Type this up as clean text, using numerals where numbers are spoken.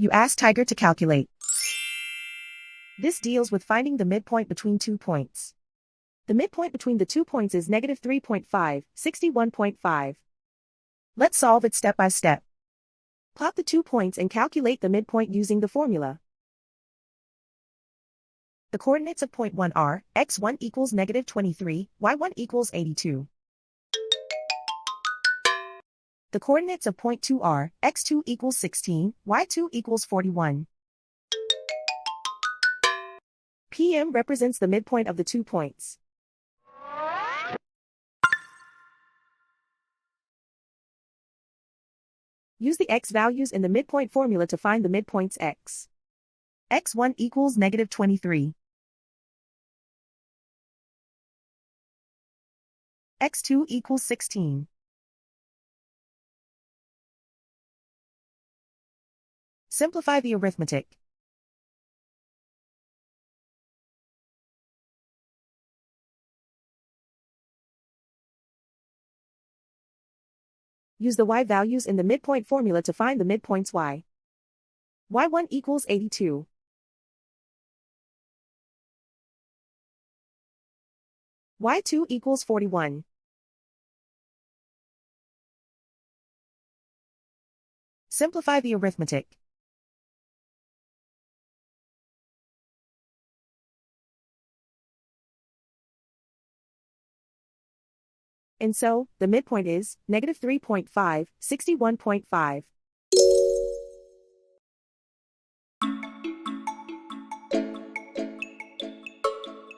You ask Tiger to calculate. This deals with finding the midpoint between 2 points. The midpoint between the 2 points is negative 3.5, 61.5. Let's solve it step by step. Plot the 2 points and calculate the midpoint using the formula. The coordinates of point 1 are, x1 equals negative 23, y1 equals 82. The coordinates of point 2 are, x2 equals 16, y2 equals 41. PM represents the midpoint of the 2 points. Use the x values in the midpoint formula to find the midpoints x. x1 equals negative 23. x2 equals 16. Simplify the arithmetic. Use the y values in the midpoint formula to find the midpoints y. y1 equals 82. y2 equals 41. Simplify the arithmetic. And so, the midpoint is negative 3.5, 61.5.